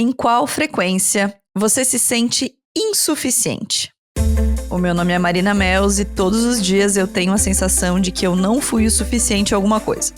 Em qual frequência você se sente insuficiente? O meu nome é Marina Mels e todos os dias eu tenho a sensação de que eu não fui o suficiente em alguma coisa.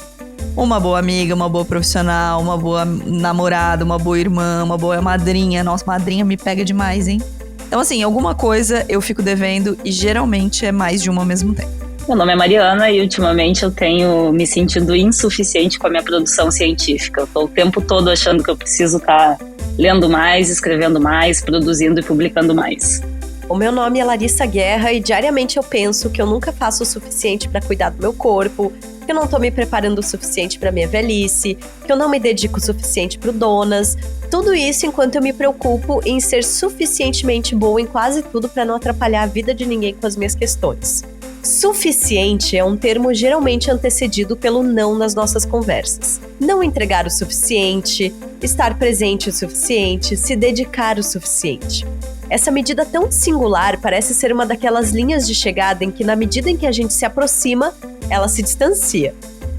Uma boa amiga, uma boa profissional, uma boa namorada, uma boa irmã, uma boa madrinha. Nossa, madrinha me pega demais, hein? Então, assim, alguma coisa eu fico devendo e geralmente é mais de uma ao mesmo tempo. Meu nome é Mariana e ultimamente eu tenho me sentido insuficiente com a minha produção científica. Eu estou o tempo todo achando que eu preciso estar lendo mais, escrevendo mais, produzindo e publicando mais. O meu nome é Larissa Guerra e diariamente eu penso que eu nunca faço o suficiente para cuidar do meu corpo, que eu não tô me preparando o suficiente para minha velhice, que eu não me dedico o suficiente pro Donas. Tudo isso enquanto eu me preocupo em ser suficientemente boa em quase tudo para não atrapalhar a vida de ninguém com as minhas questões. Suficiente é um termo geralmente antecedido pelo não nas nossas conversas. Não entregar o suficiente, estar presente o suficiente, se dedicar o suficiente. Essa medida tão singular parece ser uma daquelas linhas de chegada em que, na medida em que a gente se aproxima, ela se distancia.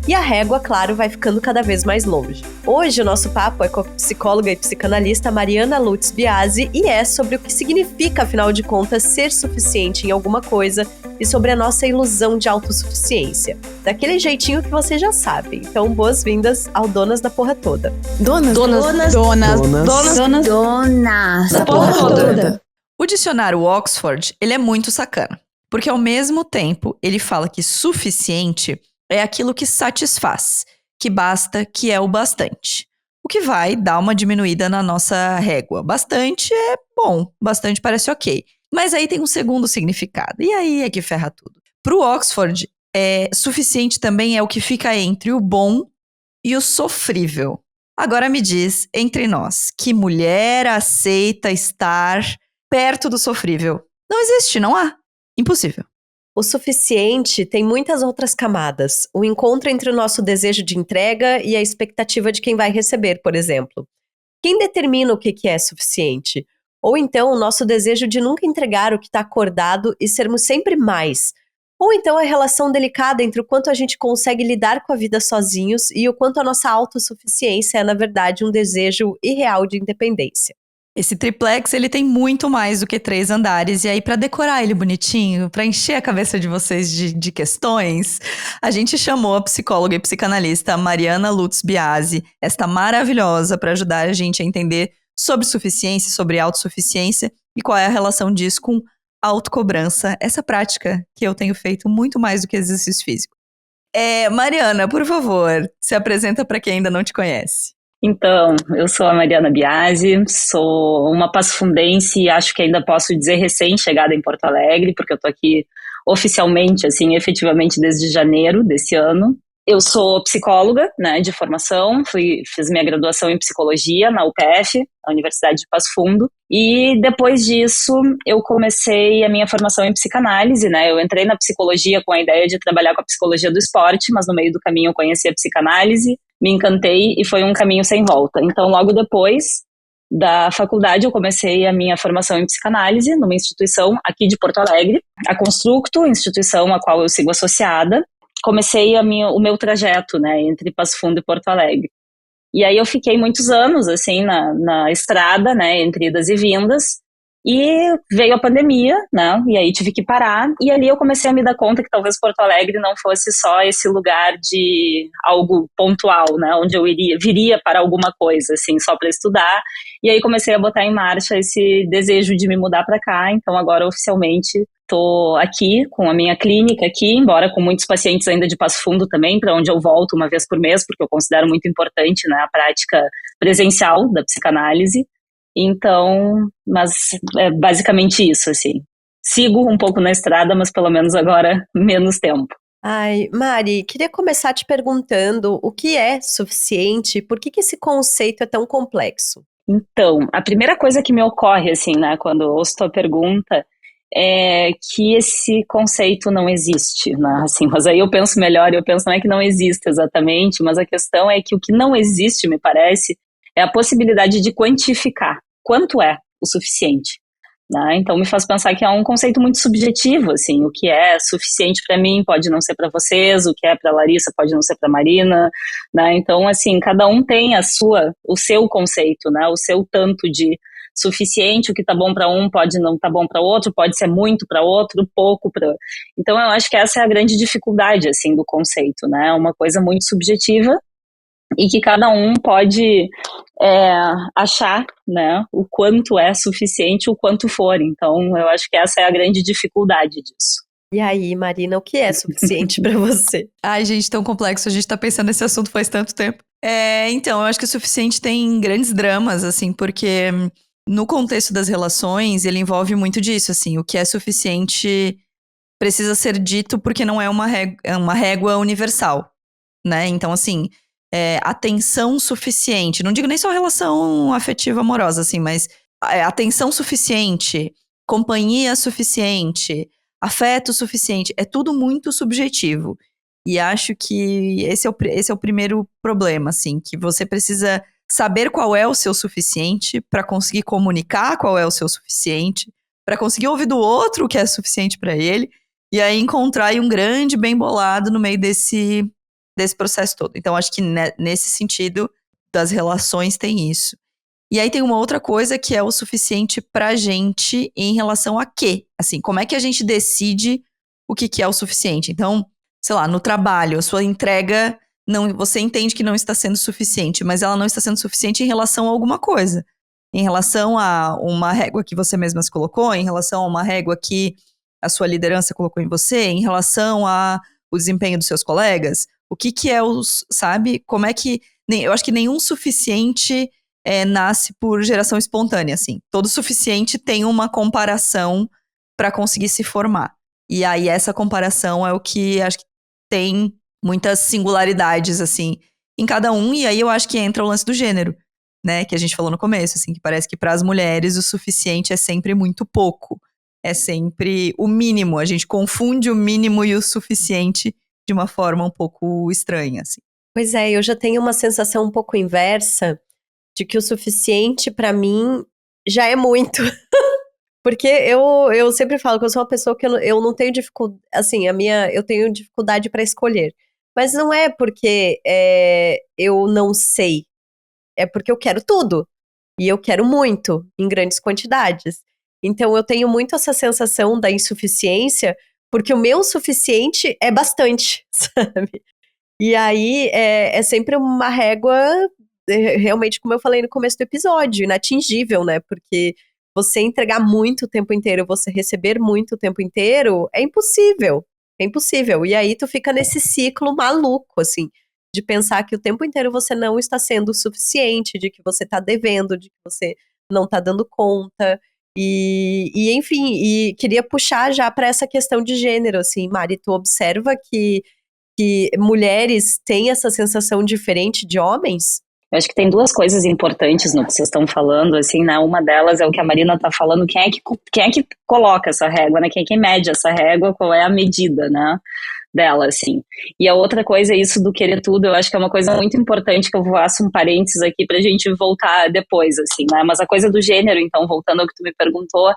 E a régua, claro, vai ficando cada vez mais longe. Hoje o nosso papo é com a psicóloga e psicanalista Mariana Lutz Biasi e é sobre o que significa, afinal de contas, ser suficiente em alguma coisa e sobre a nossa ilusão de autossuficiência. Daquele jeitinho que você já sabe. Então, boas-vindas ao Donas da Porra Toda. Donas da Porra Toda. O dicionário Oxford, ele é muito sacana. Porque ao mesmo tempo, ele fala que suficiente é aquilo que satisfaz, que basta, que é o bastante. O que vai dar uma diminuída na nossa régua. Bastante é bom, bastante parece ok. Mas aí tem um segundo significado, e aí é que ferra tudo. Para o Oxford, suficiente também é o que fica entre o bom e o sofrível. Agora me diz, entre nós, que mulher aceita estar perto do sofrível? Não existe, não há. Impossível. O suficiente tem muitas outras camadas. O encontro entre o nosso desejo de entrega e a expectativa de quem vai receber, por exemplo. Quem determina o que é suficiente? Ou então o nosso desejo de nunca entregar o que está acordado e sermos sempre mais. Ou então a relação delicada entre o quanto a gente consegue lidar com a vida sozinhos e o quanto a nossa autossuficiência é, na verdade, um desejo irreal de independência. Esse triplex, ele tem muito mais do que 3 andares. E aí, para decorar ele bonitinho, para encher a cabeça de vocês de questões, a gente chamou a psicóloga e psicanalista Mariana Lutz Biasi, esta maravilhosa, para ajudar a gente a entender sobre suficiência, sobre autossuficiência e qual é a relação disso com autocobrança, essa prática que eu tenho feito muito mais do que exercício físico. Mariana, por favor, se apresenta para quem ainda não te conhece. Então, eu sou a Mariana Biasi, sou uma passafundense e acho que ainda posso dizer recém-chegada em Porto Alegre, porque eu tô aqui oficialmente, assim, efetivamente desde janeiro desse ano. Eu sou psicóloga, né, de formação, fiz minha graduação em psicologia na UPF, a Universidade de Passo Fundo, e depois disso eu comecei a minha formação em psicanálise, né, eu entrei na psicologia com a ideia de trabalhar com a psicologia do esporte, mas no meio do caminho eu conheci a psicanálise, me encantei e foi um caminho sem volta. Então, logo depois da faculdade, eu comecei a minha formação em psicanálise numa instituição aqui de Porto Alegre, a Constructo, instituição a qual eu sigo associada. Comecei o meu trajeto, né, entre Passo Fundo e Porto Alegre. E aí eu fiquei muitos anos, assim, na estrada, né, entre idas e vindas, e veio a pandemia, né, e aí tive que parar, e ali eu comecei a me dar conta que talvez Porto Alegre não fosse só esse lugar de algo pontual, né, onde eu viria para alguma coisa, assim, só para estudar, e aí comecei a botar em marcha esse desejo de me mudar para cá, então agora oficialmente estou aqui com a minha clínica aqui, embora com muitos pacientes ainda de Passo Fundo também, para onde eu volto uma vez por mês, porque eu considero muito importante, né, a prática presencial da psicanálise. Então, mas é basicamente isso, assim. Sigo um pouco na estrada, mas pelo menos agora menos tempo. Ai, Mari, queria começar te perguntando o que é suficiente e por que esse conceito é tão complexo? Então, a primeira coisa que me ocorre, assim, né, quando eu ouço tua pergunta, é que esse conceito não existe, né, assim, mas aí eu penso melhor e eu penso não é que não existe exatamente, mas a questão é que o que não existe, me parece, é a possibilidade de quantificar quanto é o suficiente. né? Então me faz pensar que é um conceito muito subjetivo, assim, o que é suficiente para mim pode não ser para vocês, o que é para Larissa pode não ser para Marina, né? Então, assim, cada um tem o seu conceito, né? O seu tanto de suficiente, o que tá bom para um pode não tá bom para outro, pode ser muito para outro, pouco para. Então, eu acho que essa é a grande dificuldade, assim, do conceito, né? Uma coisa muito subjetiva e que cada um pode achar, né, o quanto é suficiente, o quanto for. Então, eu acho que essa é a grande dificuldade disso. E aí, Marina, o que é suficiente para você? Ai, gente, tão complexo. A gente tá pensando nesse assunto faz tanto tempo. Então, eu acho que o suficiente tem grandes dramas, assim, porque no contexto das relações, ele envolve muito disso, assim. O que é suficiente precisa ser dito porque não é uma régua universal, né? Então, assim, atenção suficiente. Não digo nem só relação afetiva amorosa, assim, mas atenção suficiente, companhia suficiente, afeto suficiente. É tudo muito subjetivo. E acho que esse é o primeiro problema, assim, que você precisa saber qual é o seu suficiente para conseguir comunicar qual é o seu suficiente, para conseguir ouvir do outro o que é suficiente para ele, e aí encontrar aí um grande bem bolado no meio desse processo todo. Então, acho que nesse sentido das relações tem isso. E aí tem uma outra coisa que é o suficiente pra gente em relação a quê? Assim, como é que a gente decide o que é o suficiente? Então, sei lá, no trabalho, a sua entrega, você entende que não está sendo suficiente, mas ela não está sendo suficiente em relação a alguma coisa. Em relação a uma régua que você mesma se colocou, em relação a uma régua que a sua liderança colocou em você, em relação ao desempenho dos seus colegas. O que é sabe? Como é que... Eu acho que nenhum suficiente nasce por geração espontânea, assim. Todo suficiente tem uma comparação para conseguir se formar. E aí essa comparação é o que acho que tem muitas singularidades, assim, em cada um. E aí eu acho que entra o lance do gênero, né? Que a gente falou no começo, assim, que parece que para as mulheres o suficiente é sempre muito pouco. É sempre o mínimo. A gente confunde o mínimo e o suficiente de uma forma um pouco estranha, assim. Pois é, eu já tenho uma sensação um pouco inversa de que o suficiente pra mim já é muito. Porque eu sempre falo que eu sou uma pessoa que eu não tenho dificuldade, assim, eu tenho dificuldade pra escolher. Mas não é porque eu não sei, é porque eu quero tudo. E eu quero muito, em grandes quantidades. Então eu tenho muito essa sensação da insuficiência, porque o meu suficiente é bastante, sabe? E aí é sempre uma régua, realmente, como eu falei no começo do episódio, inatingível, né? Porque você entregar muito o tempo inteiro, você receber muito o tempo inteiro, é impossível. É impossível. E aí tu fica nesse ciclo maluco, assim, de pensar que o tempo inteiro você não está sendo o suficiente, de que você tá devendo, de que você não tá dando conta. E enfim, e queria puxar já para essa questão de gênero, assim, Mari, tu observa que mulheres têm essa sensação diferente de homens? Eu acho que tem duas coisas importantes no que vocês estão falando, assim, né? Uma delas é o que a Marina está falando, quem é que coloca essa régua, né? Quem é que mede essa régua, qual é a medida, né? Dela, assim. E a outra coisa é isso do querer tudo, eu acho que é uma coisa muito importante, que eu faço um parênteses aqui pra gente voltar depois, assim, né? Mas a coisa do gênero, então, voltando ao que tu me perguntou,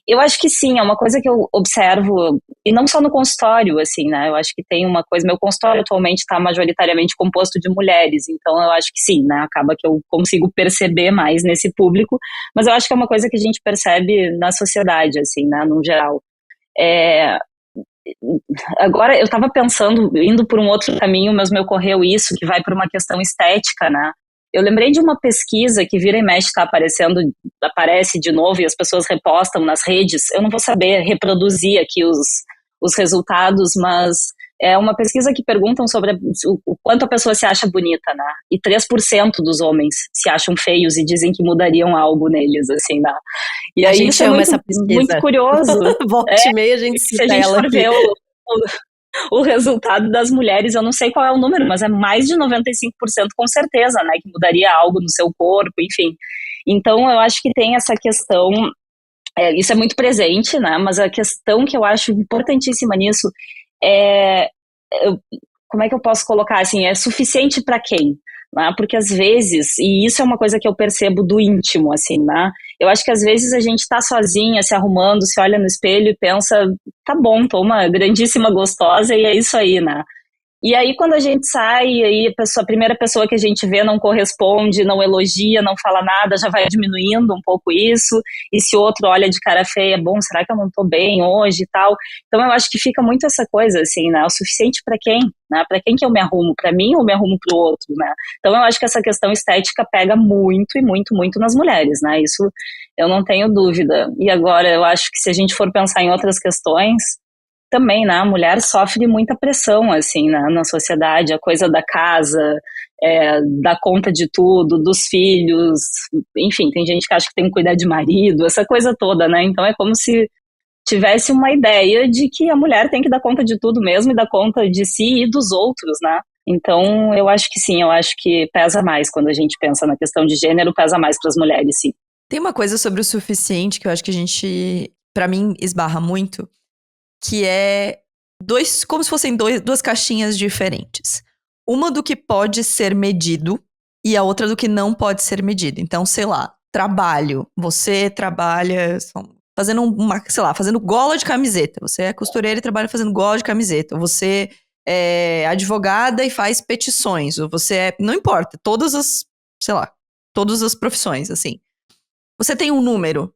eu acho que sim, é uma coisa que eu observo, e não só no consultório, assim, né? Eu acho que tem uma coisa, meu consultório atualmente está majoritariamente composto de mulheres, então eu acho que sim, né? Acaba que eu consigo perceber mais nesse público, mas eu acho que é uma coisa que a gente percebe na sociedade, assim, né? No geral. Agora, eu estava pensando, indo por um outro caminho, mas me ocorreu isso, que vai por uma questão estética, né? Eu lembrei de uma pesquisa que vira e mexe aparece de novo e as pessoas repostam nas redes. Eu não vou saber reproduzir aqui os resultados, mas é uma pesquisa que perguntam sobre o quanto a pessoa se acha bonita, né? E 3% dos homens se acham feios e dizem que mudariam algo neles, assim, né? E a aí gente isso é muito curioso. Volta e meia a gente se a gente for ver o resultado das mulheres, eu não sei qual é o número, mas é mais de 95% com certeza, né? Que mudaria algo no seu corpo, enfim. Então eu acho que tem essa questão, isso é muito presente, né? Mas a questão que eu acho importantíssima nisso como é que eu posso colocar assim, é suficiente para quem? né? Porque às vezes, e isso é uma coisa que eu percebo do íntimo, assim, né? Eu acho que às vezes a gente tá sozinha, se arrumando, se olha no espelho e pensa, tá bom, tô uma grandíssima gostosa e é isso aí, né? E aí, quando a gente sai, aí a primeira pessoa que a gente vê não corresponde, não elogia, não fala nada, já vai diminuindo um pouco isso. E se o outro olha de cara feia, bom, será que eu não tô bem hoje e tal? Então, eu acho que fica muito essa coisa, assim, né? O suficiente para quem? Né? Para quem que eu me arrumo? Para mim ou me arrumo pro outro, né? Então, eu acho que essa questão estética pega muito e muito, muito nas mulheres, né? Isso eu não tenho dúvida. E agora, eu acho que se a gente for pensar em outras questões, também, né, a mulher sofre muita pressão, assim, na sociedade, a coisa da casa, dar conta de tudo, dos filhos, enfim, tem gente que acha que tem que cuidar de marido, essa coisa toda, né, então é como se tivesse uma ideia de que a mulher tem que dar conta de tudo mesmo e dar conta de si e dos outros, né. Então, eu acho que sim, eu acho que pesa mais quando a gente pensa na questão de gênero, pesa mais para as mulheres, sim. Tem uma coisa sobre o suficiente que eu acho que a gente, pra mim, esbarra muito, que é como se fossem duas caixinhas diferentes. Uma do que pode ser medido e a outra do que não pode ser medido. Então, sei lá, trabalho. Você trabalha fazendo fazendo gola de camiseta. Você é costureira e trabalha fazendo gola de camiseta. Você é advogada e faz petições. Ou você não importa, todas as profissões, assim. Você tem um número.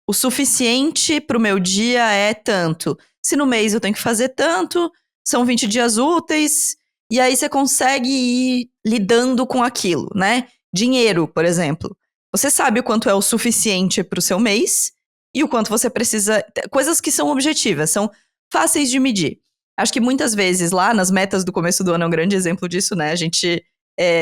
O suficiente pro meu dia é tanto. Se no mês eu tenho que fazer tanto, são 20 dias úteis, e aí você consegue ir lidando com aquilo, né? Dinheiro, por exemplo. Você sabe o quanto é o suficiente pro seu mês e o quanto você precisa. Coisas que são objetivas, são fáceis de medir. Acho que muitas vezes lá nas metas do começo do ano é um grande exemplo disso, né? A gente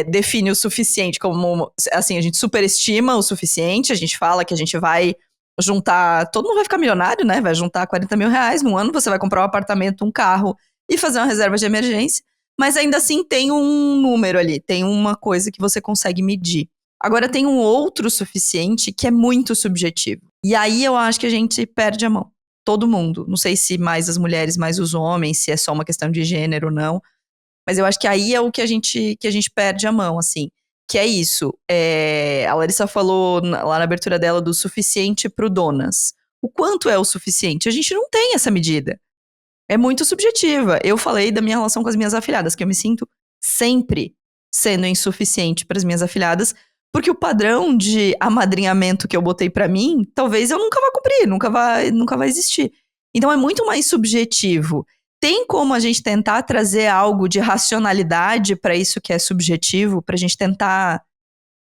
define o suficiente como. Assim, a gente superestima o suficiente, a gente fala que a gente vai juntar, todo mundo vai ficar milionário, né? Vai juntar 40 mil reais no ano, você vai comprar um apartamento, um carro e fazer uma reserva de emergência, mas ainda assim tem um número ali, tem uma coisa que você consegue medir. Agora tem um outro suficiente que é muito subjetivo. E aí eu acho que a gente perde a mão. Todo mundo. Não sei se mais as mulheres, mais os homens, se é só uma questão de gênero ou não, mas eu acho que aí é o que a gente perde a mão, assim. Que é isso, a Larissa falou lá na abertura dela do suficiente pro donas. O quanto é o suficiente? A gente não tem essa medida. É muito subjetiva. Eu falei da minha relação com as minhas afilhadas, que eu me sinto sempre sendo insuficiente para as minhas afilhadas, porque o padrão de amadrinhamento que eu botei para mim, talvez eu nunca vá cumprir, nunca vai existir. Então é muito mais subjetivo. Tem como a gente tentar trazer algo de racionalidade para isso que é subjetivo, pra gente tentar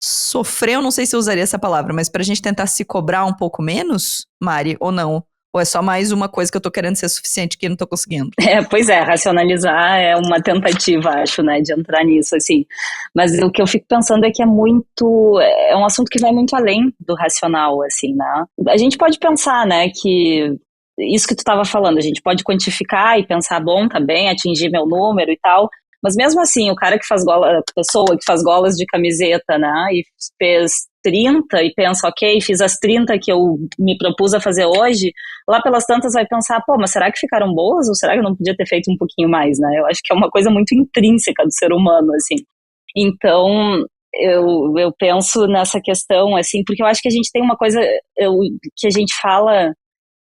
sofrer, eu não sei se eu usaria essa palavra, mas pra gente tentar se cobrar um pouco menos, Mari, ou não? Ou é só mais uma coisa que eu tô querendo ser suficiente que eu não tô conseguindo? Pois é, racionalizar é uma tentativa, acho, né, de entrar nisso, assim. Mas o que eu fico pensando é que é um assunto que vai muito além do racional, assim, né? A gente pode pensar, né, que isso que tu estava falando, a gente pode quantificar e pensar, bom, tá bem, atingir meu número e tal, mas mesmo assim, o cara que faz a pessoa que faz golas de camiseta, né, e fez 30 e pensa, ok, fiz as 30 que eu me propus a fazer hoje, lá pelas tantas vai pensar, pô, mas será que ficaram boas ou será que eu não podia ter feito um pouquinho mais, né? Eu acho que é uma coisa muito intrínseca do ser humano, assim. Então, eu penso nessa questão, assim, porque eu acho que a gente tem uma coisa que a gente fala,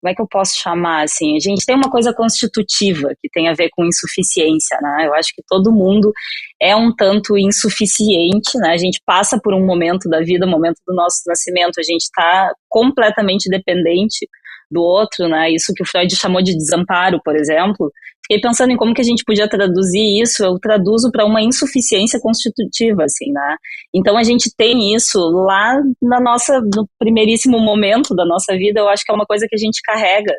como é que eu posso chamar, assim, a gente tem uma coisa constitutiva que tem a ver com insuficiência, né, eu acho que todo mundo é um tanto insuficiente, né, a gente passa por um momento da vida, momento do nosso nascimento, a gente está completamente dependente do outro, né, isso que o Freud chamou de desamparo, por exemplo. Fiquei pensando em como que a gente podia traduzir isso, eu traduzo para uma insuficiência constitutiva, assim, né? Então a gente tem isso lá no primeiríssimo momento da nossa vida, eu acho que é uma coisa que a gente carrega,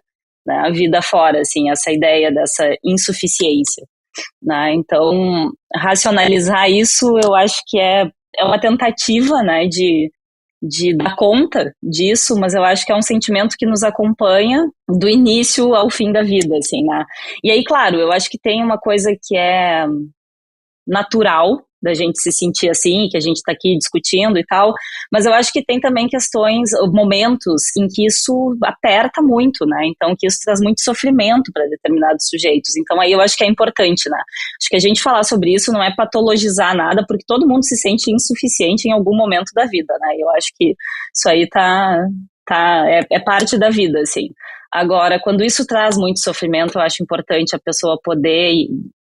né, a vida fora, assim, essa ideia dessa insuficiência, né? Então, racionalizar isso, eu acho que é uma tentativa, né, de dar conta disso, mas eu acho que é um sentimento que nos acompanha do início ao fim da vida, assim, né? E aí, claro, eu acho que tem uma coisa que é natural, da gente se sentir assim, que a gente está aqui discutindo e tal, mas eu acho que tem também questões, momentos em que isso aperta muito, né? Então, que isso traz muito sofrimento para determinados sujeitos. Então, aí eu acho que é importante, né? Acho que a gente falar sobre isso não é patologizar nada, porque todo mundo se sente insuficiente em algum momento da vida, né? Eu acho que isso aí é parte da vida, assim. Agora, quando isso traz muito sofrimento, eu acho importante a pessoa poder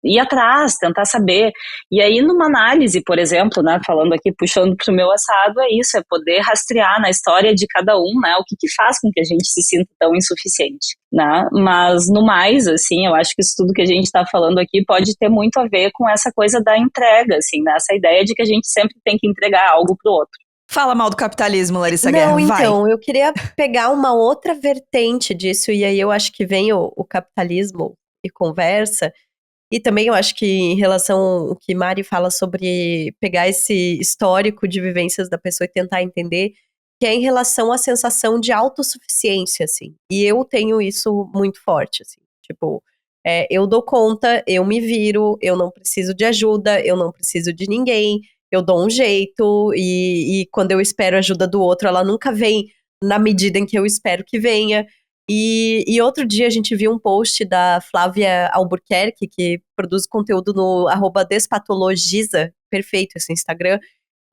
ir atrás, tentar saber. E aí, numa análise, por exemplo, né, falando aqui, puxando para o meu assado, é isso, é poder rastrear na história de cada um, né, o que faz com que a gente se sinta tão insuficiente, né? Mas, no mais, assim, eu acho que isso tudo que a gente está falando aqui pode ter muito a ver com essa coisa da entrega, assim, né, essa ideia de que a gente sempre tem que entregar algo pro outro. Fala mal do capitalismo, Larissa Guerra, Não, vai. então, eu queria pegar uma outra vertente disso, e aí eu acho que vem o capitalismo e conversa, e também eu acho que em relação ao que Mari fala sobre pegar esse histórico de vivências da pessoa e tentar entender, que é em relação à sensação de autossuficiência, assim. E eu tenho isso muito forte, assim. Tipo, eu dou conta, eu me viro, eu não preciso de ajuda, eu não preciso de ninguém, eu dou um jeito, e quando eu espero a ajuda do outro, ela nunca vem na medida em que eu espero que venha. E outro dia a gente viu um post da Flávia Albuquerque, que produz conteúdo no @despatologiza, perfeito esse Instagram,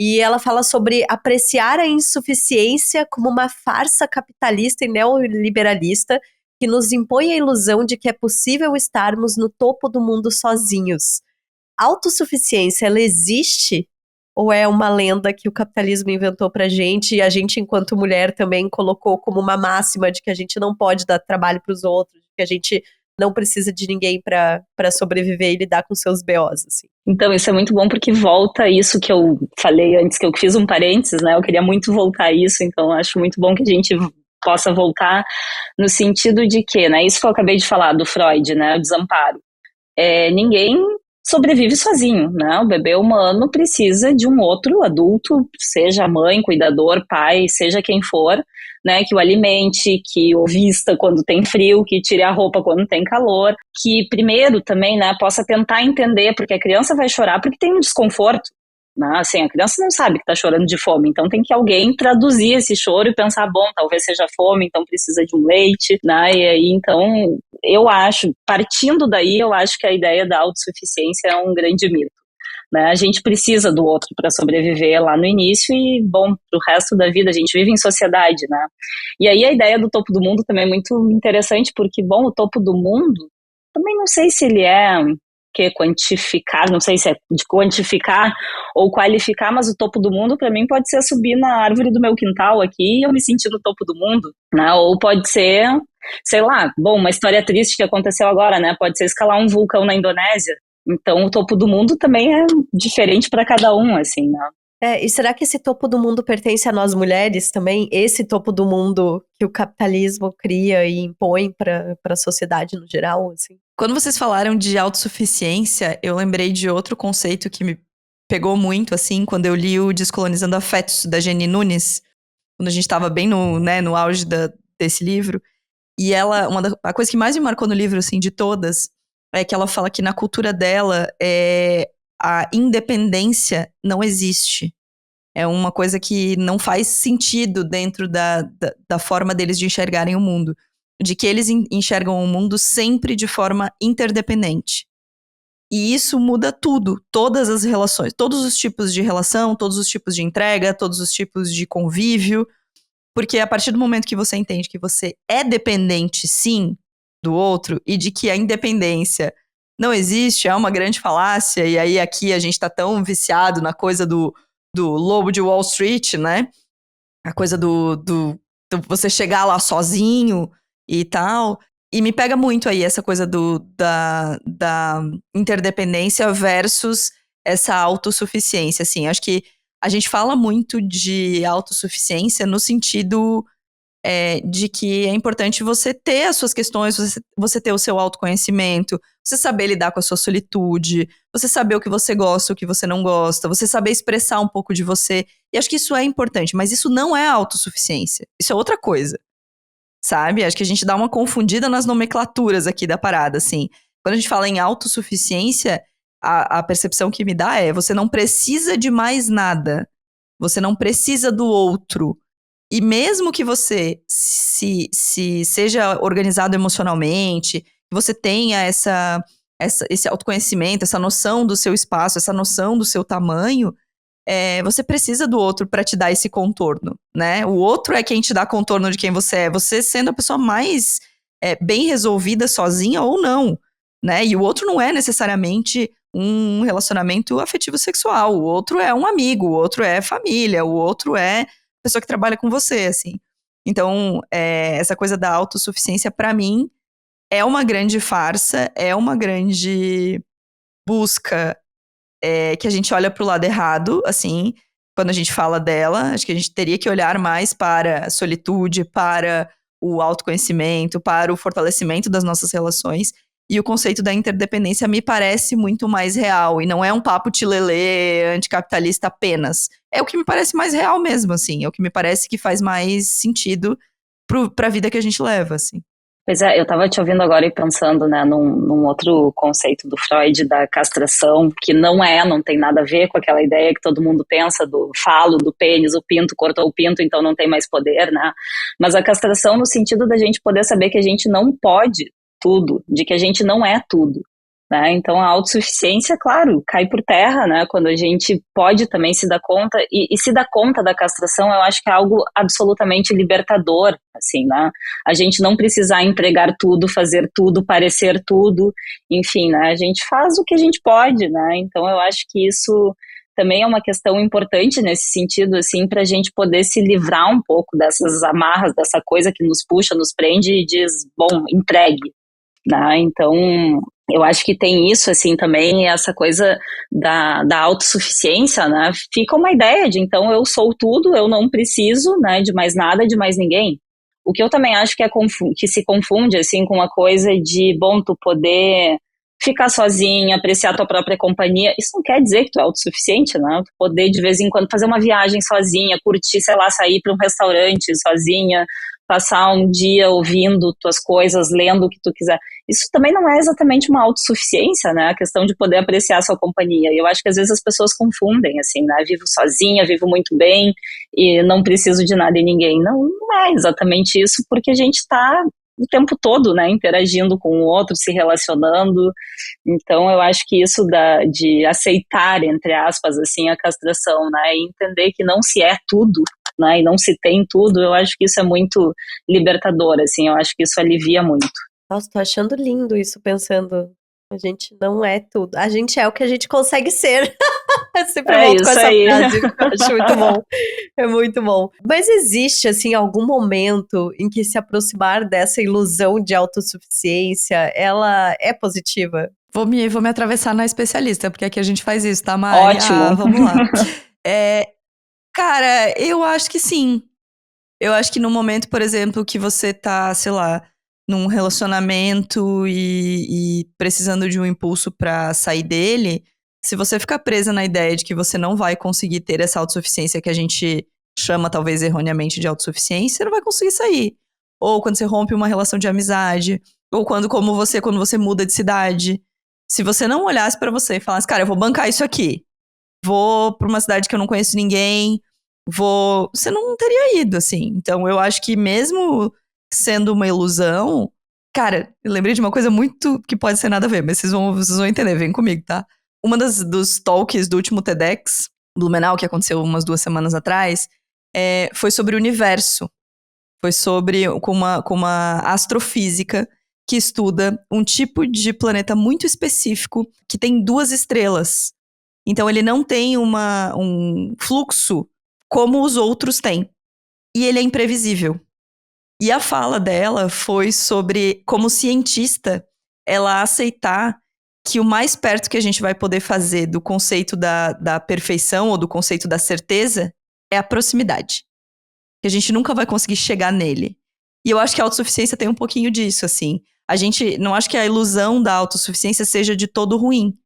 e ela fala sobre apreciar a insuficiência como uma farsa capitalista e neoliberalista que nos impõe a ilusão de que é possível estarmos no topo do mundo sozinhos. Autossuficiência, ela existe? Ou é uma lenda que o capitalismo inventou pra gente e a gente, enquanto mulher, também colocou como uma máxima de que a gente não pode dar trabalho pros outros, que a gente não precisa de ninguém pra sobreviver e lidar com seus BOs, assim. Então, isso é muito bom porque volta isso que eu falei antes, que eu fiz um parênteses, né? Eu queria muito voltar a isso, então acho muito bom que a gente possa voltar no sentido de que, né? Isso que eu acabei de falar do Freud, né? O desamparo. Ninguém sobrevive sozinho, né? O bebê humano precisa de um outro adulto, seja mãe, cuidador, pai, seja quem for, né? Que o alimente, que o vista quando tem frio, que tire a roupa quando tem calor, que primeiro também, né, possa tentar entender, porque a criança vai chorar porque tem um desconforto, né? Assim, a criança não sabe que tá chorando de fome, então tem que alguém traduzir esse choro e pensar, bom, talvez seja fome, então precisa de um leite, né? E aí, então, eu acho, partindo daí, eu acho que a ideia da autossuficiência é um grande mito, né? A gente precisa do outro para sobreviver lá no início e, bom, pro resto da vida, a gente vive em sociedade, né? E aí a ideia do topo do mundo também é muito interessante, porque, bom, o topo do mundo, também não sei se ele é quantificar, não sei se é de quantificar ou qualificar, mas o topo do mundo para mim pode ser subir na árvore do meu quintal aqui e eu me sentir no topo do mundo, né? Ou pode ser, sei lá, bom, uma história triste que aconteceu agora, né? Pode ser escalar um vulcão na Indonésia. Então o topo do mundo também é diferente para cada um, assim, né? E será que esse topo do mundo pertence a nós mulheres também? Esse topo do mundo que o capitalismo cria e impõe para a sociedade no geral, assim? Quando vocês falaram de autossuficiência, eu lembrei de outro conceito que me pegou muito, assim, quando eu li o Descolonizando Afetos, da Jenny Nunes, quando a gente estava bem no auge desse livro. E ela, a coisa que mais me marcou no livro, assim, de todas, é que ela fala que na cultura dela, a independência não existe. É uma coisa que não faz sentido dentro da forma deles de enxergarem o mundo. De que eles enxergam o mundo sempre de forma interdependente. E isso muda tudo, todas as relações, todos os tipos de relação, todos os tipos de entrega, todos os tipos de convívio. Porque a partir do momento que você entende que você é dependente, sim, do outro, e de que a independência não existe, é uma grande falácia, e aí aqui a gente tá tão viciado na coisa do lobo de Wall Street, né? A coisa do você chegar lá sozinho e tal. E me pega muito aí essa coisa da interdependência versus essa autossuficiência, assim. Acho que a gente fala muito de autossuficiência no sentido de que é importante você ter as suas questões, você ter o seu autoconhecimento, você saber lidar com a sua solitude, você saber o que você gosta, o que você não gosta, você saber expressar um pouco de você. E acho que isso é importante, mas isso não é autossuficiência. Isso é outra coisa, sabe? Acho que a gente dá uma confundida nas nomenclaturas aqui da parada, assim. Quando a gente fala em autossuficiência, a percepção que me dá é: você não precisa de mais nada. Você não precisa do outro. E mesmo que você se seja organizado emocionalmente, que você tenha esse autoconhecimento, essa noção do seu espaço, essa noção do seu tamanho, você precisa do outro para te dar esse contorno, né? O outro é quem te dá contorno de quem você é. Você sendo a pessoa mais bem resolvida sozinha ou não, né? E o outro não é necessariamente um relacionamento afetivo sexual. O outro é um amigo, o outro é família, o outro é pessoa que trabalha com você, assim. Então, essa coisa da autossuficiência, pra mim, é uma grande farsa, é uma grande busca que a gente olha pro lado errado, assim, quando a gente fala dela. Acho que a gente teria que olhar mais para a solitude, para o autoconhecimento, para o fortalecimento das nossas relações. E o conceito da interdependência me parece muito mais real. E não é um papo tilelê anticapitalista apenas. É o que me parece mais real mesmo, assim. É o que me parece que faz mais sentido pra vida que a gente leva, assim. Pois é, eu tava te ouvindo agora e pensando, né, num outro conceito do Freud, da castração, que não tem nada a ver com aquela ideia que todo mundo pensa do falo, do pênis, o pinto, cortou o pinto, então não tem mais poder, né? Mas a castração no sentido da gente poder saber que a gente não pode tudo, de que a gente não é tudo, né? Então a autossuficiência, claro, cai por terra, né? Quando a gente pode também se dar conta, e se dar conta da castração, eu acho que é algo absolutamente libertador, assim, né? A gente não precisar entregar tudo, fazer tudo, parecer tudo, enfim, né? A gente faz o que a gente pode, né? Então eu acho que isso também é uma questão importante nesse sentido, assim, para a gente poder se livrar um pouco dessas amarras, dessa coisa que nos puxa, nos prende e diz, bom, entregue, né? Então, eu acho que tem isso, assim, também, essa coisa da autossuficiência, né? Fica uma ideia de, então, eu sou tudo, eu não preciso, né, de mais nada, de mais ninguém. O que eu também acho que se confunde, assim, com uma coisa de, bom, tu poder ficar sozinha, apreciar tua própria companhia, isso não quer dizer que tu é autossuficiente, né? Tu poder, de vez em quando, fazer uma viagem sozinha, curtir, sei lá, sair para um restaurante sozinha, passar um dia ouvindo tuas coisas, lendo o que tu quiser. Isso também não é exatamente uma autossuficiência, né? A questão de poder apreciar a sua companhia. E eu acho que às vezes as pessoas confundem, assim, né? Vivo sozinha, vivo muito bem e não preciso de nada e ninguém. Não é exatamente isso, porque a gente está o tempo todo, né? Interagindo com o outro, se relacionando. Então eu acho que isso de aceitar, entre aspas, assim, a castração, né? E entender que não se é tudo, né, e não se tem tudo, eu acho que isso é muito libertador, assim, eu acho que isso alivia muito. Nossa, tô achando lindo isso, pensando, a gente não é tudo, a gente é o que a gente consegue ser. Eu sempre volto com essa aí. frase, eu acho muito bom, é muito bom. Mas existe, assim, algum momento em que se aproximar dessa ilusão de autossuficiência, ela é positiva? Vou me atravessar na especialista, porque aqui a gente faz isso, tá, Mari? Ótimo. Vamos lá. Cara, eu acho que sim. Eu acho que no momento, por exemplo, que você tá, sei lá, num relacionamento e precisando de um impulso pra sair dele, se você ficar presa na ideia de que você não vai conseguir ter essa autossuficiência que a gente chama, talvez erroneamente, de autossuficiência, você não vai conseguir sair. Ou quando você rompe uma relação de amizade, ou quando você muda de cidade. Se você não olhasse pra você e falasse, cara, eu vou bancar isso aqui. Vou pra uma cidade que eu não conheço ninguém, você não teria ido, assim. Então, eu acho que mesmo sendo uma ilusão, cara, eu lembrei de uma coisa muito que pode ser nada a ver, mas vocês vão entender, vem comigo, tá? Uma dos talks do último TEDx Blumenau, que aconteceu umas 2 semanas atrás, foi sobre o universo. Foi com uma astrofísica que estuda um tipo de planeta muito específico que tem 2 estrelas. Então, ele não tem um fluxo como os outros têm. E ele é imprevisível. E a fala dela foi sobre, como cientista, ela aceitar que o mais perto que a gente vai poder fazer do conceito da perfeição ou do conceito da certeza é a proximidade. Que a gente nunca vai conseguir chegar nele. E eu acho que a autossuficiência tem um pouquinho disso, assim. A gente não acho que a ilusão da autossuficiência seja de todo ruim.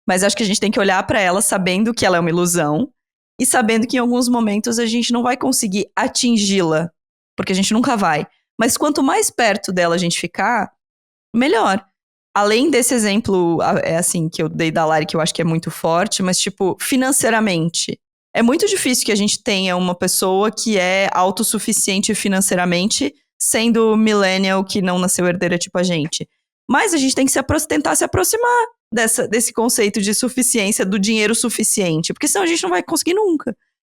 Mas acho que a gente tem que olhar pra ela sabendo que ela é uma ilusão e sabendo que em alguns momentos a gente não vai conseguir atingi-la, porque a gente nunca vai. Mas quanto mais perto dela a gente ficar, melhor. além desse exemplo, assim, que eu dei da Lari, que eu acho que é muito forte, mas, tipo, financeiramente, é muito difícil que a gente tenha uma pessoa que é autossuficiente financeiramente, sendo millennial que não nasceu herdeira tipo a gente. Mas a gente tem que tentar se aproximar desse conceito de suficiência, do dinheiro suficiente, porque senão a gente não vai conseguir nunca.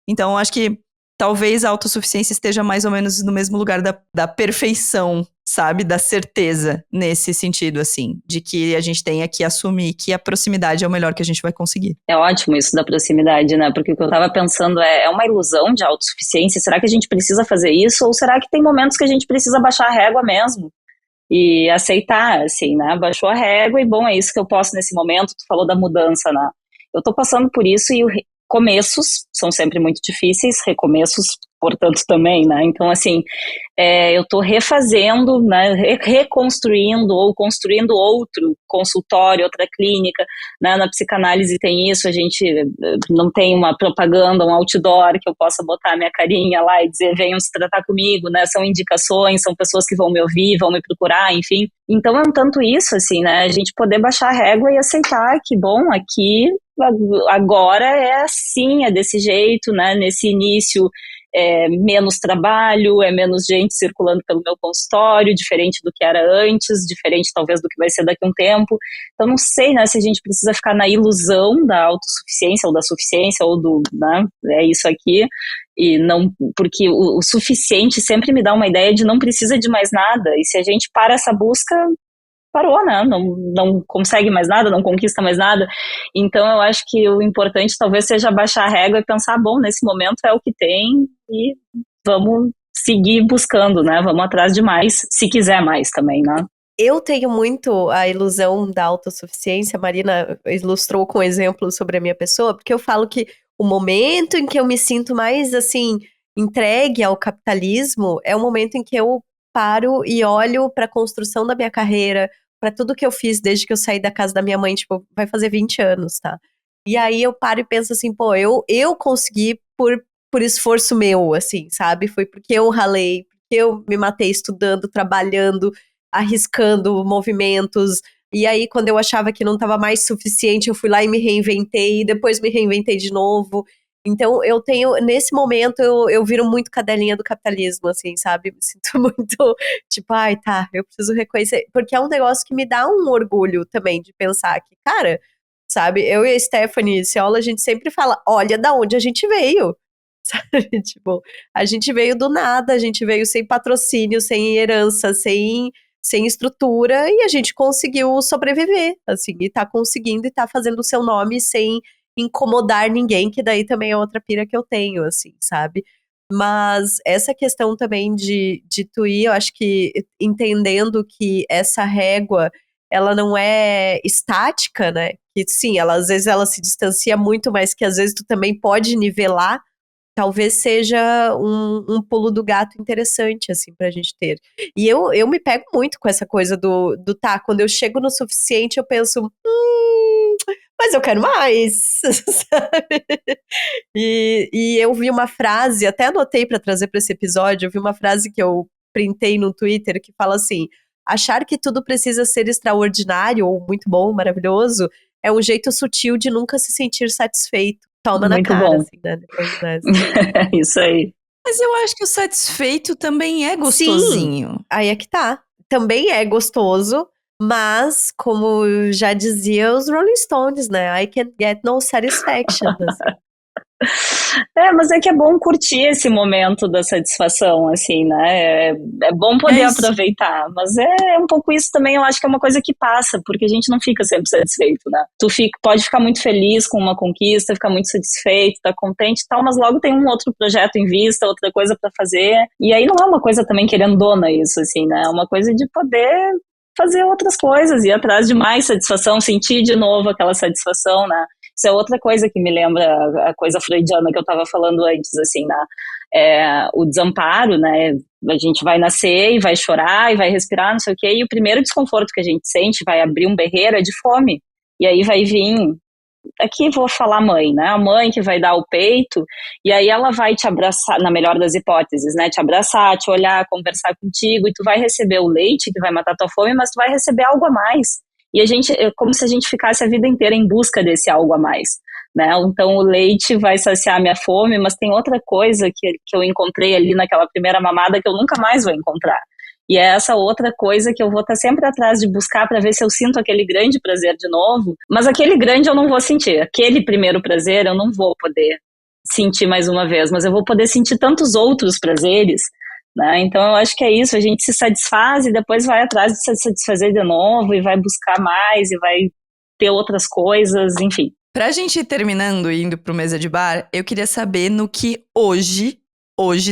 Então, eu acho que talvez a autossuficiência esteja mais ou menos no mesmo lugar da perfeição, sabe? Da certeza, nesse sentido, assim, de que a gente tenha que assumir que a proximidade é o melhor que a gente vai conseguir. É ótimo isso da proximidade, né? Porque o que eu tava pensando é uma ilusão de autossuficiência? Será que a gente precisa fazer isso? Ou será que tem momentos que a gente precisa baixar a régua mesmo? E aceitar, assim, né? Baixou a régua e, bom, é isso que eu posso nesse momento. Tu falou da mudança, né? Eu tô passando por isso e começos são sempre muito difíceis, recomeços, portanto, também, né? Então, assim, eu tô refazendo, né? Reconstruindo ou construindo outro consultório, outra clínica, né? Na psicanálise tem isso, a gente não tem uma propaganda, um outdoor que eu possa botar a minha carinha lá e dizer, venham se tratar comigo, né? São indicações, são pessoas que vão me ouvir, vão me procurar, enfim. Então, é um tanto isso, assim, né? A gente poder baixar a régua e aceitar que, bom, aqui agora é assim, é desse jeito, né? Nesse início é menos trabalho, é menos gente circulando pelo meu consultório, diferente do que era antes, diferente talvez do que vai ser daqui a um tempo. Então não sei, né, se a gente precisa ficar na ilusão da autossuficiência ou da suficiência ou do, né, é isso aqui, e não, porque o suficiente sempre me dá uma ideia de não precisa de mais nada, e se a gente para essa busca, parou, né? Não consegue mais nada, não conquista mais nada. Então, eu acho que o importante talvez seja baixar a régua e pensar, bom, nesse momento é o que tem e vamos seguir buscando, né? Vamos atrás de mais, se quiser mais também, né? Eu tenho muito a ilusão da autossuficiência. A Marina ilustrou com exemplos sobre a minha pessoa, porque eu falo que o momento em que eu me sinto mais, assim, entregue ao capitalismo é o momento em que eu paro e olho para a construção da minha carreira, para tudo que eu fiz desde que eu saí da casa da minha mãe, tipo, vai fazer 20 anos, tá? E aí eu paro e penso assim, pô, eu consegui por esforço meu, assim, sabe? Foi porque eu ralei, porque eu me matei estudando, trabalhando, arriscando movimentos. E aí, quando eu achava que não estava mais suficiente, eu fui lá e me reinventei, e depois me reinventei de novo. Então, eu tenho, nesse momento, eu viro muito cadelinha do capitalismo, assim, sabe? Me sinto muito, tipo, ai, tá, eu preciso reconhecer. Porque é um negócio que me dá um orgulho também de pensar que, cara, sabe? Eu e a Stephanie Ciola, a gente sempre fala, olha da onde a gente veio, sabe? Tipo, a gente veio do nada, a gente veio sem patrocínio, sem herança, sem estrutura, e a gente conseguiu sobreviver, assim, e tá conseguindo e tá fazendo o seu nome sem incomodar ninguém, que daí também é outra pira que eu tenho, assim, sabe? Mas essa questão também de tu ir, eu acho que entendendo que essa régua, ela não é estática, né? Que sim, ela, às vezes ela se distancia muito, mas que às vezes tu também pode nivelar, talvez seja um pulo do gato interessante, assim, pra gente ter. E eu me pego muito com essa coisa do tá, quando eu chego no suficiente, eu penso, mas eu quero mais, sabe? E eu vi uma frase, até anotei pra trazer pra esse episódio, eu vi uma frase que eu printei no Twitter, que fala assim, achar que tudo precisa ser extraordinário, ou muito bom, maravilhoso, é um jeito sutil de nunca se sentir satisfeito. Toma Muito na cara, bom. assim, né? Depois dessa. Isso aí. Mas eu acho que o satisfeito também é gostosinho. Sim, aí é que tá. Também é gostoso, mas, como já dizia os Rolling Stones, né? I can't get no satisfaction. Assim. Mas é que é bom curtir esse momento da satisfação, assim, né? É bom poder aproveitar, mas é um pouco isso também, eu acho que é uma coisa que passa, porque a gente não fica sempre satisfeito, né? Pode ficar muito feliz com uma conquista, ficar muito satisfeito, tá contente e tal, mas logo tem um outro projeto em vista, outra coisa pra fazer, e aí não é uma coisa também querendona isso, assim, né? É uma coisa de poder fazer outras coisas, ir atrás de mais satisfação, sentir de novo aquela satisfação, né? Isso é outra coisa que me lembra a coisa freudiana que eu estava falando antes, assim, né? O desamparo, né? A gente vai nascer e vai chorar e vai respirar, não sei o quê, e o primeiro desconforto que a gente sente vai abrir um berreiro é de fome. E aí vai vir, aqui vou falar mãe, né? A mãe que vai dar o peito, e aí ela vai te abraçar, na melhor das hipóteses, né? Te abraçar, te olhar, conversar contigo, e tu vai receber o leite que vai matar tua fome, mas tu vai receber algo a mais. E é como se a gente ficasse a vida inteira em busca desse algo a mais, né? Então o leite vai saciar a minha fome, mas tem outra coisa que eu encontrei ali naquela primeira mamada que eu nunca mais vou encontrar. E é essa outra coisa que eu vou estar sempre atrás de buscar para ver se eu sinto aquele grande prazer de novo. Mas aquele grande eu não vou sentir. Aquele primeiro prazer eu não vou poder sentir mais uma vez. Mas eu vou poder sentir tantos outros prazeres, né? Então eu acho que é isso. A gente se satisfaz e depois vai atrás de se satisfazer de novo e vai buscar mais e vai ter outras coisas, enfim. Pra gente ir terminando e indo pro Mesa de Bar, eu queria saber no que hoje,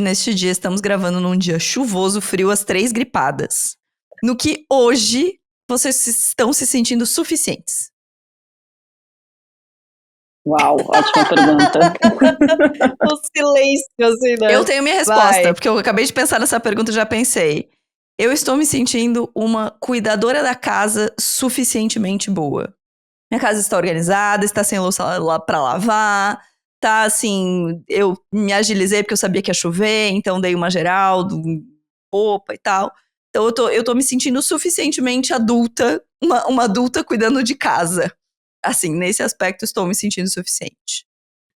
neste dia, estamos gravando num dia chuvoso, frio, as 3 gripadas. No que hoje vocês estão se sentindo suficientes? Uau, ótima pergunta. O silêncio, assim, né? Eu tenho minha resposta, porque eu acabei de pensar nessa pergunta e já pensei. Eu estou me sentindo uma cuidadora da casa suficientemente boa. Minha casa está organizada, está sem louça lá pra lavar, tá assim, eu me agilizei porque eu sabia que ia chover, então dei uma geral, roupa e tal. Então eu tô me sentindo suficientemente adulta, uma adulta cuidando de casa. Assim, nesse aspecto estou me sentindo suficiente.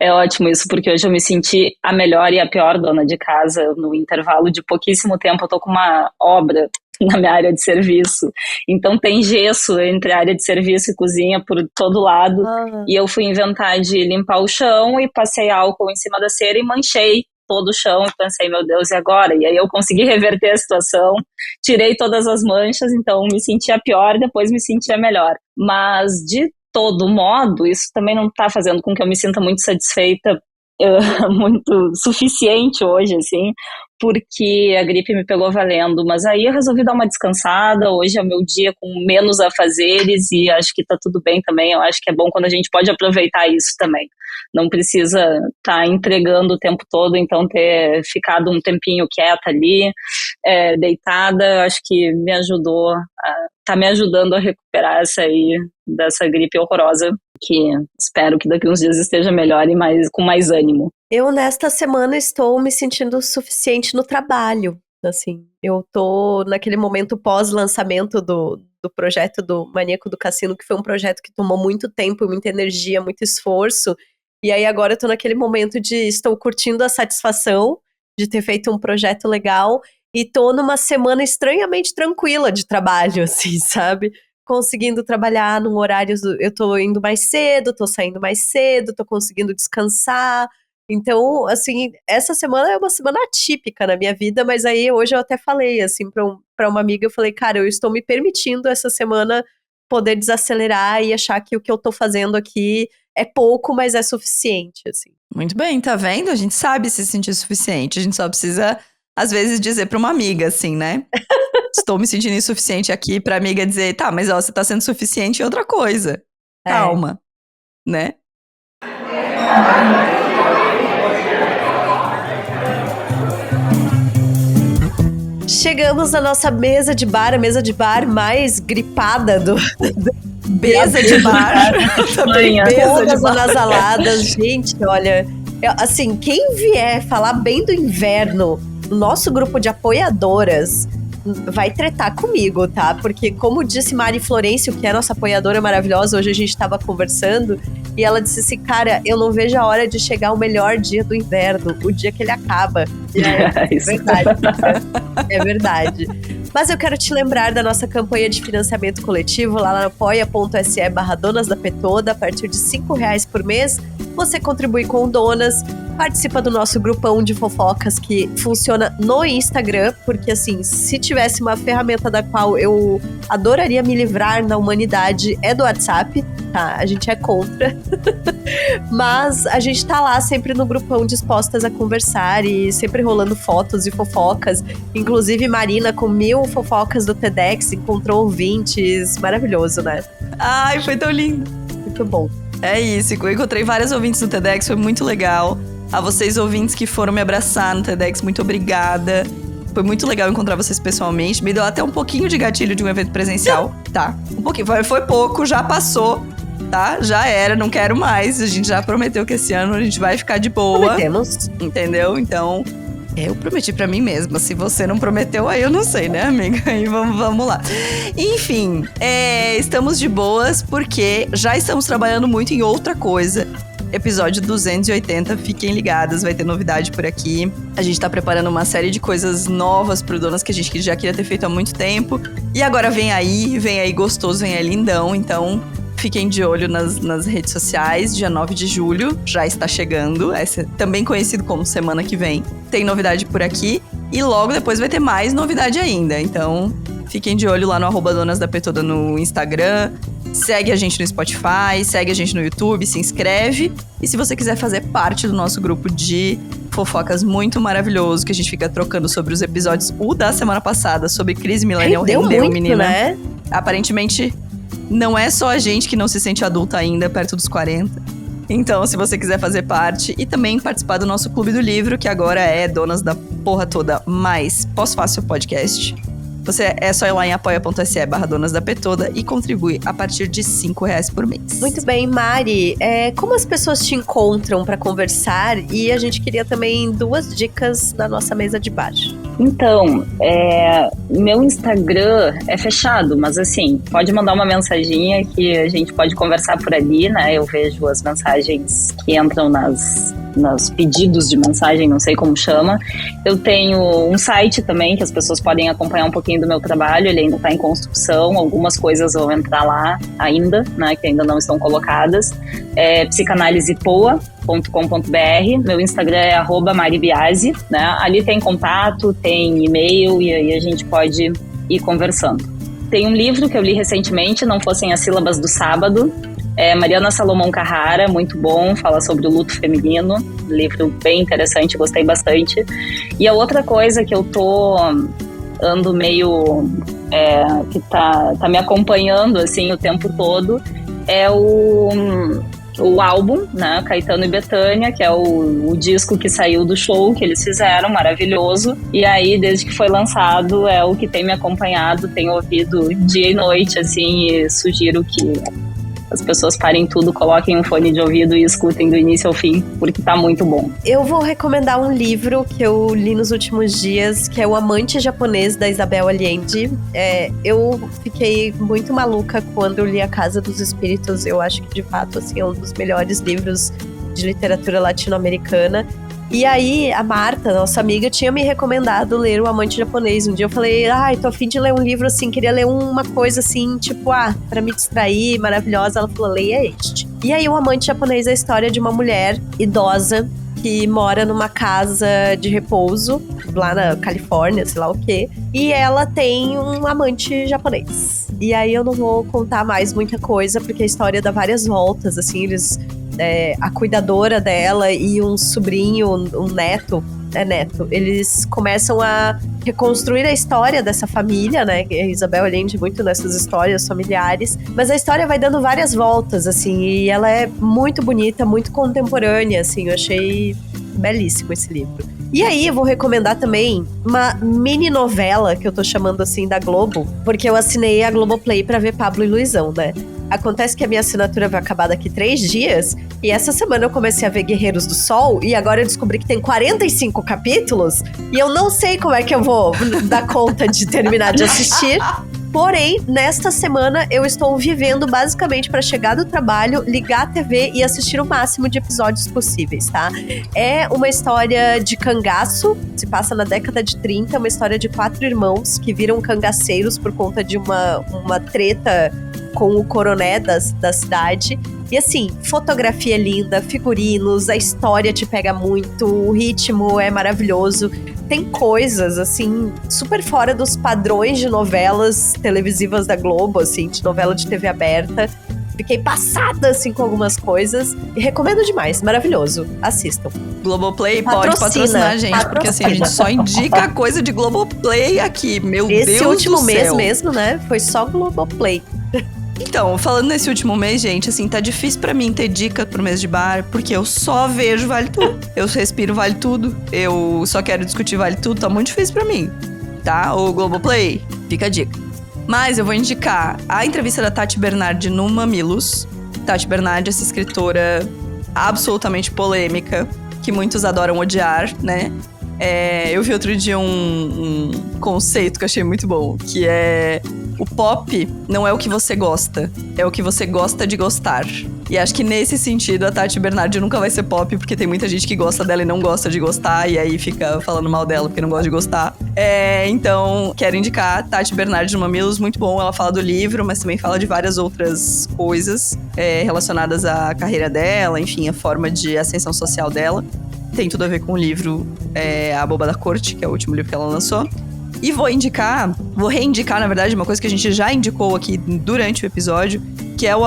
É ótimo isso, porque hoje eu me senti a melhor e a pior dona de casa. No intervalo de pouquíssimo tempo, eu tô com uma obra na minha área de serviço. Então tem gesso entre a área de serviço e cozinha por todo lado. E eu fui inventar de limpar o chão e passei álcool em cima da cera e manchei todo o chão e pensei, meu Deus, e agora? E aí eu consegui reverter a situação, tirei todas as manchas, então me senti a pior e depois me senti a melhor. Mas de todo modo, isso também não está fazendo com que eu me sinta muito satisfeita, muito suficiente hoje, assim, porque a gripe me pegou valendo, mas aí eu resolvi dar uma descansada. Hoje é o meu dia com menos afazeres e acho que tá tudo bem também. Eu acho que é bom quando a gente pode aproveitar isso também, não precisa estar entregando o tempo todo, então ter ficado um tempinho quieta ali, deitada, acho que me ajudou, tá me ajudando a recuperar dessa gripe horrorosa, que espero que daqui uns dias esteja melhor e com mais ânimo. Eu, nesta semana, estou me sentindo suficiente no trabalho, assim. Eu tô naquele momento pós-lançamento do projeto do Maníaco do Cassino, que foi um projeto que tomou muito tempo, muita energia, muito esforço. E aí agora eu tô naquele momento de estou curtindo a satisfação de ter feito um projeto legal e tô numa semana estranhamente tranquila de trabalho, assim, sabe? Conseguindo trabalhar num horário, eu tô indo mais cedo, tô saindo mais cedo, tô conseguindo descansar. Então, assim, essa semana é uma semana atípica na minha vida, mas aí hoje eu até falei, assim, pra uma amiga, eu falei, cara, eu estou me permitindo essa semana poder desacelerar e achar que o que eu tô fazendo aqui é pouco, mas é suficiente, assim. Muito bem, tá vendo? A gente sabe se sentir suficiente, a gente só precisa, às vezes, dizer pra uma amiga, assim, né? Estou me sentindo insuficiente aqui, pra amiga dizer, tá, mas ó, você tá sendo suficiente em outra coisa. Calma, né? Chegamos na nossa mesa de bar, a mesa de bar mais gripada do Mesa de bar. Todas anasalhadas. Gente, olha, assim, quem vier falar bem do inverno no nosso grupo de apoiadoras vai tretar comigo, tá? Porque, como disse Mari Florencio, que é a nossa apoiadora maravilhosa, hoje a gente tava conversando, e ela disse assim, cara, eu não vejo a hora de chegar o melhor dia do inverno, o dia que ele acaba. E é verdade. É verdade. Mas eu quero te lembrar da nossa campanha de financiamento coletivo lá no apoia.se/Donas da Petoda. A partir de R$5 por mês, você contribui com Donas, participa do nosso grupão de fofocas que funciona no Instagram, porque assim, se tivesse uma ferramenta da qual eu adoraria me livrar na humanidade, é do WhatsApp, tá? A gente é contra. Mas a gente tá lá sempre no grupão dispostas a conversar e sempre rolando fotos e fofocas. Inclusive, Marina, com 1000 fofocas do TEDx, encontrou ouvintes. Maravilhoso, né? Ai, foi tão lindo. Muito bom. É isso, eu encontrei vários ouvintes do TEDx, foi muito legal. A vocês ouvintes que foram me abraçar no TEDx, muito obrigada. Foi muito legal encontrar vocês pessoalmente. Me deu até um pouquinho de gatilho de um evento presencial, tá? Um pouquinho, foi pouco, já passou, tá? Já era, não quero mais. A gente já prometeu que esse ano a gente vai ficar de boa. Prometemos. Entendeu? Então, Eu prometi pra mim mesma. Se você não prometeu, aí eu não sei, né, amiga? Aí vamos lá. Enfim, estamos de boas porque já estamos trabalhando muito em outra coisa. Episódio 280, fiquem ligadas, vai ter novidade por aqui. A gente tá preparando uma série de coisas novas pro Donas que a gente já queria ter feito há muito tempo. E agora vem aí gostoso, vem aí lindão. Então, fiquem de olho nas redes sociais. Dia 9 de julho já está chegando. Também conhecido como semana que vem. Tem novidade por aqui. E logo depois vai ter mais novidade ainda. Então, fiquem de olho lá no @donasdapetoda no Instagram. Segue a gente no Spotify, segue a gente no YouTube, se inscreve. E se você quiser fazer parte do nosso grupo de fofocas muito maravilhoso, que a gente fica trocando sobre os episódios, o da semana passada, sobre crise millennial, rendeu muito, menina. Né? Aparentemente, não é só a gente que não se sente adulta ainda, perto dos 40. Então, se você quiser fazer parte e também participar do nosso Clube do Livro, que agora é Donas da Porra Toda mais Pós-Fácil Podcast. É só ir lá em apoia.se/donasdapetoda e contribuir a partir de R$5 por mês. Muito bem, Mari. Como as pessoas te encontram para conversar? E a gente queria também 2 dicas na nossa mesa de bar. Então, meu Instagram é fechado, mas assim, pode mandar uma mensaginha que a gente pode conversar por ali, né? Eu vejo as mensagens que entram nos pedidos de mensagem, não sei como chama. Eu tenho um site também que as pessoas podem acompanhar um pouquinho do meu trabalho, ele ainda está em construção, algumas coisas vão entrar lá ainda, né, que ainda não estão colocadas. psicanalysepoa.com.br, meu Instagram é @maribiasi, né, ali tem contato, tem e-mail e aí a gente pode ir conversando. Tem um livro que eu li recentemente, Não Fossem as Sílabas do Sábado, Mariana Salomão Carrara, muito bom, fala sobre o luto feminino, livro bem interessante, gostei bastante. E a outra coisa que eu ando meio, que tá me acompanhando, assim, o tempo todo, é o álbum, né, Caetano e Bethânia, que é o disco que saiu do show que eles fizeram, maravilhoso. E aí, desde que foi lançado, é o que tem me acompanhado, tenho ouvido dia e noite, assim, e sugiro que as pessoas parem tudo, coloquem um fone de ouvido e escutem do início ao fim, porque tá muito bom. Eu vou recomendar um livro que eu li nos últimos dias, que é O Amante Japonês, da Isabel Allende. Eu fiquei muito maluca quando eu li A Casa dos Espíritos. Eu acho que, de fato, assim, é um dos melhores livros de literatura latino-americana. E aí, a Marta, nossa amiga, tinha me recomendado ler O Amante Japonês. Um dia eu falei, tô a fim de ler um livro, assim, queria ler uma coisa, assim, tipo, pra me distrair, maravilhosa. Ela falou, leia este. E aí, O Amante Japonês é a história de uma mulher idosa que mora numa casa de repouso, lá na Califórnia, sei lá o quê. E ela tem um amante japonês. E aí, eu não vou contar mais muita coisa, porque a história dá várias voltas, assim, a cuidadora dela e um sobrinho, um neto, eles começam a reconstruir a história dessa família, né? A Isabel Allende muito nessas histórias familiares, mas a história vai dando várias voltas, assim, e ela é muito bonita, muito contemporânea, assim, eu achei belíssimo esse livro. E aí, eu vou recomendar também uma mini novela, que eu tô chamando assim, da Globo, porque eu assinei a Globoplay pra ver Pablo e Luizão, né? Acontece que a minha assinatura vai acabar daqui 3 dias, e essa semana eu comecei a ver Guerreiros do Sol, e agora eu descobri que tem 45 capítulos, e eu não sei como é que eu vou dar conta de terminar de assistir. Porém, nesta semana eu estou vivendo basicamente para chegar do trabalho, ligar a TV e assistir o máximo de episódios possíveis, tá? É uma história de cangaço, se passa na década de 30, uma história de 4 irmãos que viram cangaceiros por conta de uma treta com o coroné da cidade. E assim, fotografia linda, figurinos, a história te pega muito, o ritmo é maravilhoso. Tem coisas, assim, super fora dos padrões de novelas televisivas da Globo, assim, de novela de TV aberta. Fiquei passada, assim, com algumas coisas. E recomendo demais, maravilhoso. Assistam. Globoplay pode patrocinar a gente, porque assim, a gente só indica coisa de Globoplay aqui. Meu Deus do céu. Esse último mês mesmo, né, foi só Globoplay. Então, falando nesse último mês, gente, assim, tá difícil pra mim ter dica pro mês de bar, porque eu só vejo Vale Tudo. Eu respiro Vale Tudo, eu só quero discutir Vale Tudo, tá muito difícil pra mim, tá? O Globoplay, fica a dica. Mas eu vou indicar a entrevista da Tati Bernardi no Mamilos. Tati Bernardi, essa escritora absolutamente polêmica, que muitos adoram odiar, né? Eu vi outro dia um conceito que eu achei muito bom, que é: o pop não é o que você gosta, é o que você gosta de gostar. E acho que nesse sentido a Tati Bernardi nunca vai ser pop, porque tem muita gente que gosta dela e não gosta de gostar, e aí fica falando mal dela porque não gosta de gostar. Então, quero indicar Tati Bernardi no Mamilos, muito bom. Ela fala do livro, mas também fala de várias outras coisas relacionadas à carreira dela, enfim, a forma de ascensão social dela. Tem tudo a ver com o livro A Boba da Corte, que é o último livro que ela lançou. E vou reindicar, na verdade, uma coisa que a gente já indicou aqui durante o episódio, que é o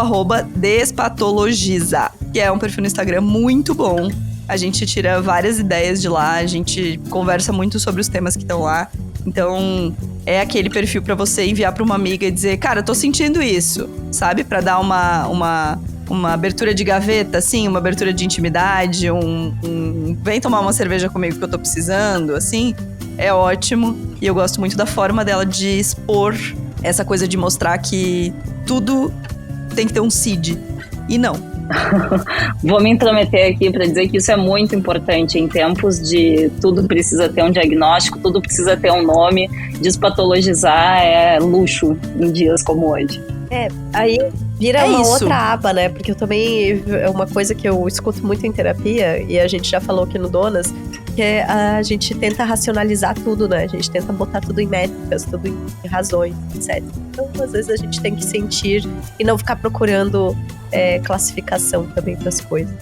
@despatologiza, que é um perfil no Instagram muito bom. A gente tira várias ideias de lá, a gente conversa muito sobre os temas que estão lá. Então, é aquele perfil pra você enviar pra uma amiga e dizer: cara, eu tô sentindo isso, sabe? Pra dar uma abertura de gaveta, assim, uma abertura de intimidade, vem tomar uma cerveja comigo que eu tô precisando, assim. É ótimo. E eu gosto muito da forma dela de expor essa coisa de mostrar que tudo tem que ter um CID. E não. Vou me intrometer aqui para dizer que isso é muito importante em tempos de tudo precisa ter um diagnóstico, tudo precisa ter um nome. Despatologizar é luxo em dias como hoje. Aí vira uma outra aba, né? Porque eu também, é uma coisa que eu escuto muito em terapia, e a gente já falou aqui no Donas, que é a gente tenta racionalizar tudo, né? A gente tenta botar tudo em métricas, tudo em razões, etc. Então, às vezes a gente tem que sentir e não ficar procurando classificação também para as coisas.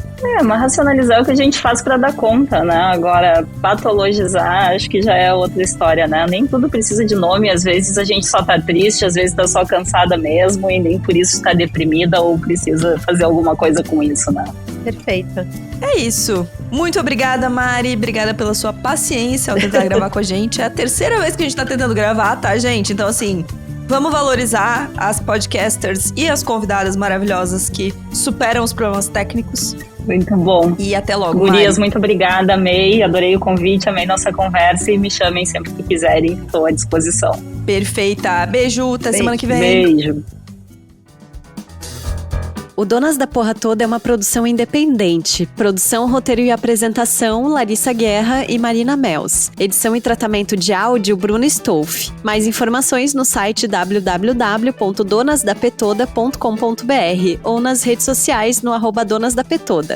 Mas racionalizar é o que a gente faz para dar conta, né? Agora, patologizar, acho que já é outra história, né? Nem tudo precisa de nome, às vezes a gente só tá triste, às vezes tá só cansada mesmo, e nem por isso tá deprimida ou precisa fazer alguma coisa com isso, né? Perfeita. É isso. Muito obrigada, Mari. Obrigada pela sua paciência ao tentar gravar com a gente. É a terceira vez que a gente tá tentando gravar, tá, gente? Então, assim, vamos valorizar as podcasters e as convidadas maravilhosas que superam os problemas técnicos. Muito bom. E até logo, Gurias, Mari. muito obrigada, amei, adorei o convite, amei nossa conversa e me chamem sempre que quiserem, estou à disposição. Perfeita. Beijo, até semana que vem. Beijo. O Donas da Porra Toda é uma produção independente. Produção, roteiro e apresentação, Larissa Guerra e Marina Mels. Edição e tratamento de áudio, Bruno Stolf. Mais informações no site www.donasdapetoda.com.br ou nas redes sociais no @donasdapetoda.